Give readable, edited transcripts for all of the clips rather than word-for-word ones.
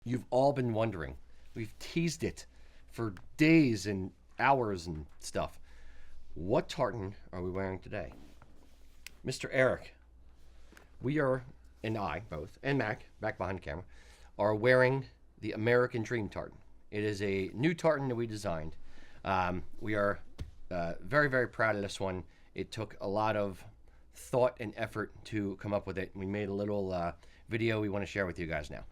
You've all been wondering. We've teased it for days and hours and stuff. What tartan are we wearing today? Mr. Eric, we are, and I both, and Mac, back behind the camera, are wearing the American Dream Tartan. It is a new tartan that we designed. We are very, very proud of this one. It took a lot of thought and effort to come up with it. We made a little video we want to share with you guys now.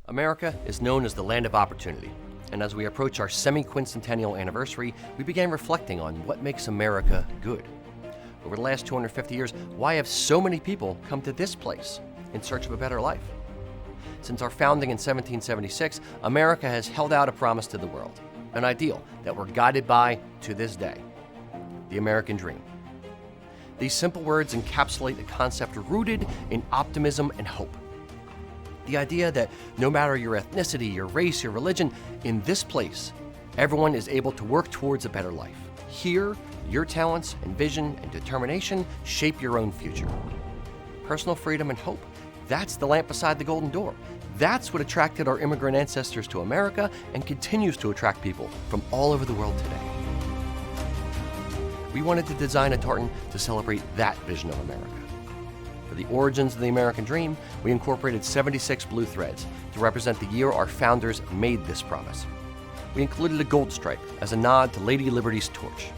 America is known as the land of opportunity, and as we approach our semi-quincentennial anniversary, we began reflecting on what makes America good. Over the last 250 years, why have so many people come to this place in search of a better life? Since our founding in 1776, America has held out a promise to the world, an ideal that we're guided by to this day, the American dream. These simple words encapsulate a concept rooted in optimism and hope. The idea that no matter your ethnicity, your race, your religion, in this place, everyone is able to work towards a better life. Here, your talents and vision and determination shape your own future. Personal freedom and hope, that's the lamp beside the golden door. That's what attracted our immigrant ancestors to America and continues to attract people from all over the world today. We wanted to design a tartan to celebrate that vision of America. For the origins of the American dream, we incorporated 76 blue threads to represent the year our founders made this promise. We included a gold stripe as a nod to Lady Liberty's torch.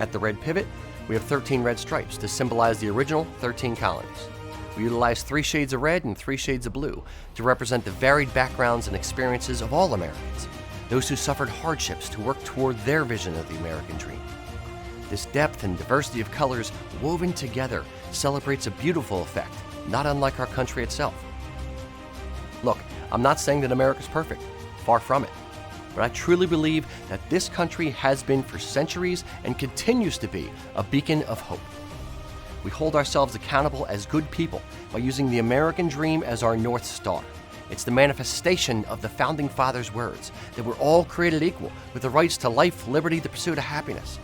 At the red pivot, we have 13 red stripes to symbolize the original 13 colonies. We utilized 3 shades of red and 3 shades of blue to represent the varied backgrounds and experiences of all Americans, those who suffered hardships to work toward their vision of the American dream. This depth and diversity of colors woven together celebrates a beautiful effect, not unlike our country itself. Look, I'm not saying that America's perfect, far from it, but I truly believe that this country has been for centuries and continues to be a beacon of hope. We hold ourselves accountable as good people by using the American dream as our North Star. It's the manifestation of the Founding Fathers' words that we're all created equal with the rights to life, liberty, the pursuit of happiness.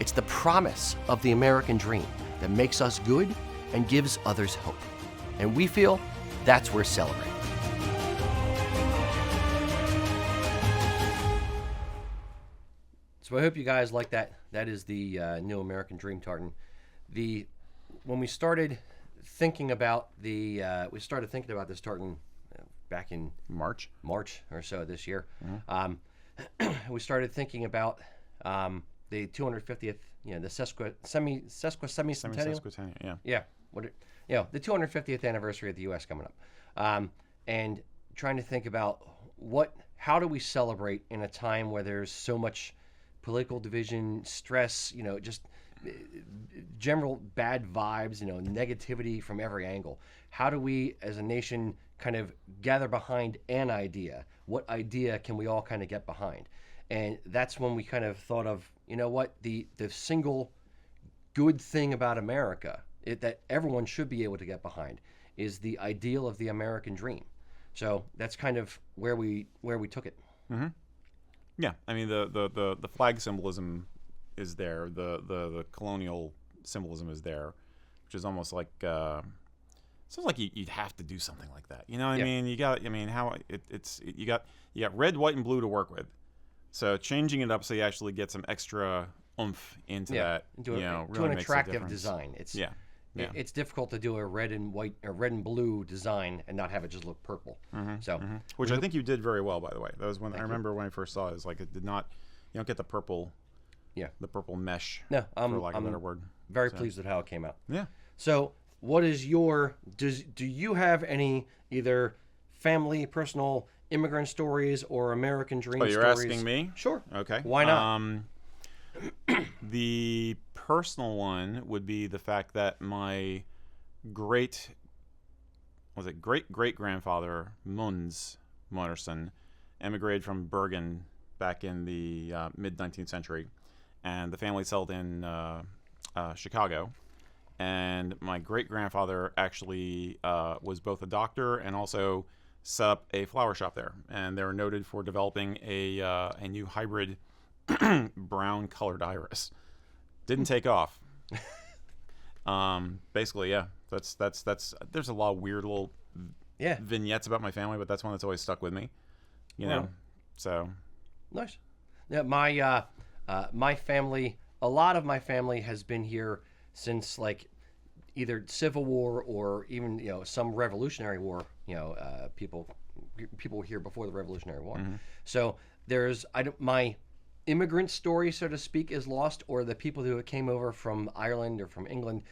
It's the promise of the American dream that makes us good and gives others hope. And we feel that's worth celebrating. So I hope you guys like that. That is the new American Dream Tartan. When we started thinking about this tartan back in March or so this year. We started thinking about the 250th, the sesquicentennial, the 250th anniversary of the U.S. coming up, and trying to think about how do we celebrate in a time where there's so much political division, stress, just general bad vibes, negativity from every angle. How do we, as a nation, kind of gather behind an idea? What idea can we all kind of get behind? And that's when we kind of thought of, the single good thing about America that everyone should be able to get behind is the ideal of the American dream. So that's kind of where we took it. Mm-hmm. Yeah, I mean the flag symbolism is there, the colonial symbolism is there, which is almost like sounds like you'd have to do something like that. You know what I mean? You got you got red, white, and blue to work with. So changing it up so you actually get some extra oomph into that, to really an makes attractive a design. Yeah. It's difficult to do a red and white or red and blue design and not have it just look purple. Mm-hmm. Which I think you did very well, by the way. That was when I remember when I first saw it. It's like it did not, you don't get the purple, the purple mesh. No, for lack of a better word. Very pleased with how it came out. Yeah. So, what is do you have any either family, personal immigrant stories or American dream stories? Oh, you're asking me? Sure. Okay. Why not? The personal one would be the fact that my great grandfather Munz Moderson emigrated from Bergen back in the mid 19th century, and the family settled in Chicago. And my great grandfather actually was both a doctor and also set up a flower shop there, and they were noted for developing a new hybrid brown colored iris. Didn't take off. Basically, yeah. That's there's a lot of weird little vignettes about my family, but that's one that's always stuck with me. You know, so nice. Yeah, my family, a lot of my family has been here since like either Civil War or even some Revolutionary War. People were here before the Revolutionary War. So there's my immigrant story, so to speak, is lost, or the people who came over from Ireland or from England.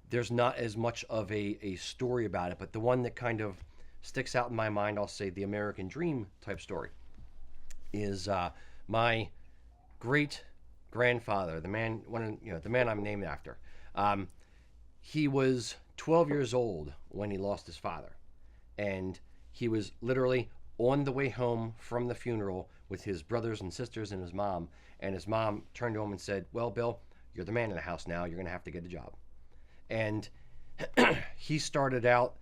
There's not as much of a story about it, but the one that kind of sticks out in my mind, I'll say the American Dream type story, is my great grandfather, the man I'm named after. He was 12 years old when he lost his father, and he was literally on the way home from the funeral with his brothers and sisters and his mom. And his mom turned to him and said, "Well, Bill, you're the man in the house now. You're going to have to get a job." And he started out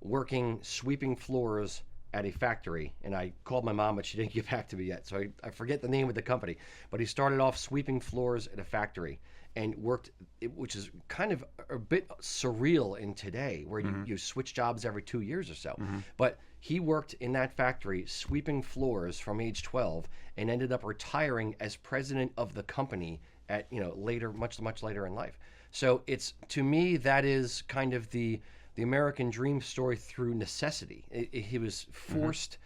working sweeping floors at a factory. And I called my mom, but she didn't get back to me yet. So I forget the name of the company. But he started off sweeping floors at a factory and worked, which is kind of a bit surreal in today, where you switch jobs every 2 years or so. But he worked in that factory sweeping floors from age 12 and ended up retiring as president of the company at later, much later in life. So it's, to me, that is kind of the American dream story through necessity. He was forced,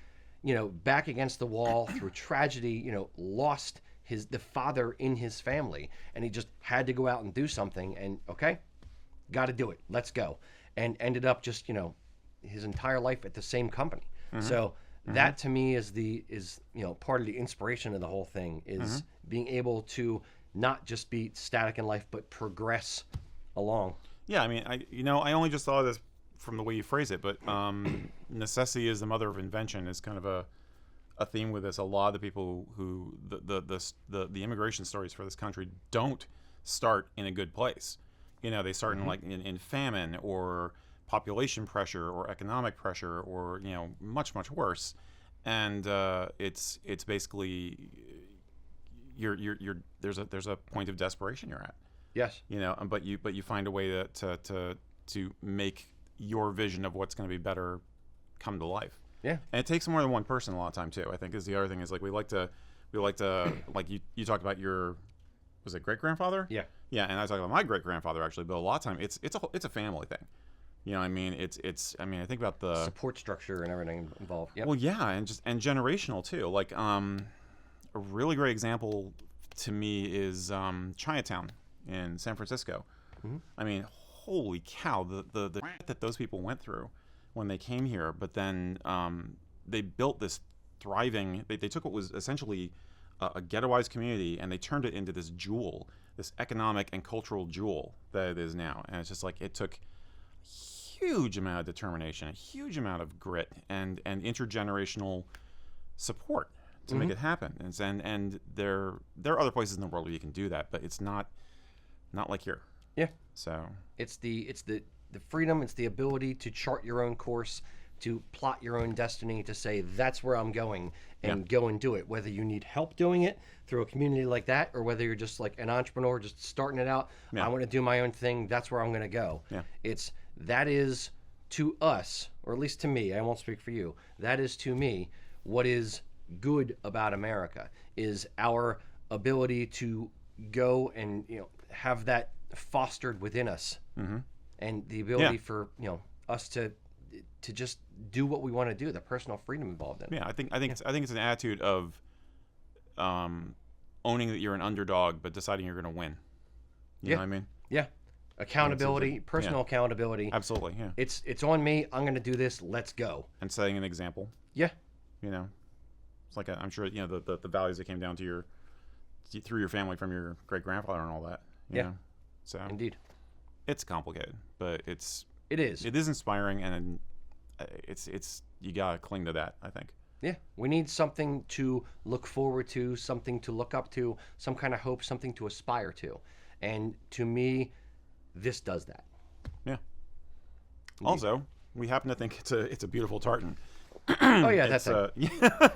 back against the wall through tragedy, lost the father in his family, and he just had to go out and do something, and okay, got to do it. Let's go. And ended up just, his entire life at the same company. So that to me is part of the inspiration of the whole thing, is being able to not just be static in life, but progress along. Yeah, I mean, I only just thought of this from the way you phrase it, but necessity is the mother of invention is kind of a theme with this. A lot of the people who the immigration stories for this country don't start in a good place. They start in famine or population pressure or economic pressure or much worse, and it's basically there's a point of desperation you're at. Yes. But you find a way to make your vision of what's going to be better come to life. Yeah. And it takes more than one person a lot of time too. I think is the other thing is like we like to like you talked about your, was it great grandfather? Yeah. Yeah, and I talked about my great grandfather actually, but a lot of time it's a family thing. I mean, I think about the support structure and everything involved. Yep. Well, yeah, and generational too. Like a really great example to me is Chinatown in San Francisco. I mean, holy cow, the shit that those people went through when they came here, but then they built this thriving, they took what was essentially a ghettoized community and they turned it into this jewel, this economic and cultural jewel that it is now. And it's just like, it took huge amount of determination, a huge amount of grit and intergenerational support to make it happen. And there are other places in the world where you can do that, but it's not like here. Yeah. So it's the freedom, it's the ability to chart your own course, to plot your own destiny, to say that's where I'm going and go and do it. Whether you need help doing it through a community like that, or whether you're just like an entrepreneur just starting it out, I want to do my own thing, that's where I'm going to go. Yeah. That is to us, or at least to me, I won't speak for you, that is to me what is good about America, is our ability to go and have that fostered within us, and the ability for us to just do what we want to do, the personal freedom involved in it. Yeah, I think it's an attitude of owning that you're an underdog, but deciding you're going to win. You know what I mean? Yeah. Accountability, personal accountability. Absolutely, yeah. It's on me. I'm going to do this. Let's go. And setting an example. Yeah. It's like I'm sure the values that came down to through your family from your great grandfather and all that. You know? So indeed, it's complicated, but it is inspiring, and it's you gotta cling to that, I think. Yeah, we need something to look forward to, something to look up to, some kind of hope, something to aspire to, and to me, this does that. Yeah. Indeed. Also, we happen to think it's a beautiful tartan. Oh yeah, that's it.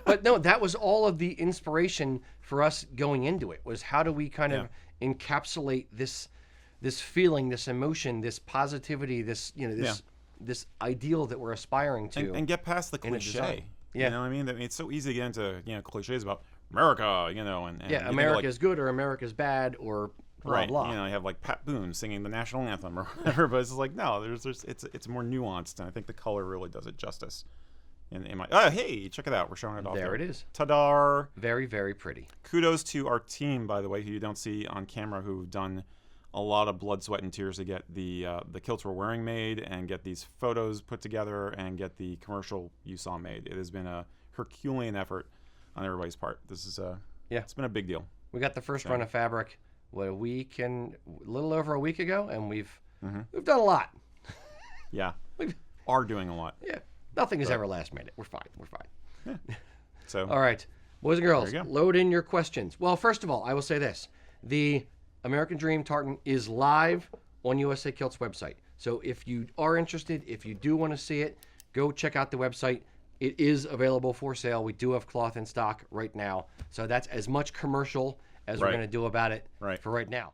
But no, that was all of the inspiration for us going into it, was how do we kind of encapsulate this feeling, this emotion, this positivity, this this ideal that we're aspiring to. And get past the in a design. cliche. Yeah. You know what I mean? I mean, it's so easy to get into, cliches about America, and Yeah, you America's good or America's bad or blah, right. blah. You know, you have like Pat Boone singing the national anthem or whatever, but it's like, no, it's more nuanced, and I think the color really does it justice. Hey, check it out. We're showing it off. There it is. Ta-da! Very, very pretty. Kudos to our team, by the way, who you don't see on camera, who've done a lot of blood, sweat, and tears to get the kilts we're wearing made, and get these photos put together, and get the commercial you saw made. It has been a Herculean effort on everybody's part. This is it's been a big deal. We got the first run of fabric a little over a week ago, and we've done a lot. Yeah, we are doing a lot. Yeah, nothing has ever last minute. We're fine. Yeah. So all right, boys and girls, there you go. load in your questions. Well, first of all, I will say this: the American Dream Tartan is live on USA Kilts website. So if you are interested, if you do want to see it, go check out the website. It is available for sale. We do have cloth in stock right now. So that's as much commercial as we're going to do about it for right now.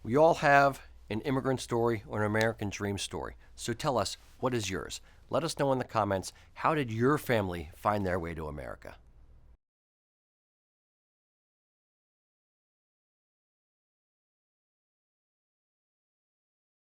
We all have an immigrant story or an American dream story. So tell us, what is yours? Let us know in the comments, how did your family find their way to America?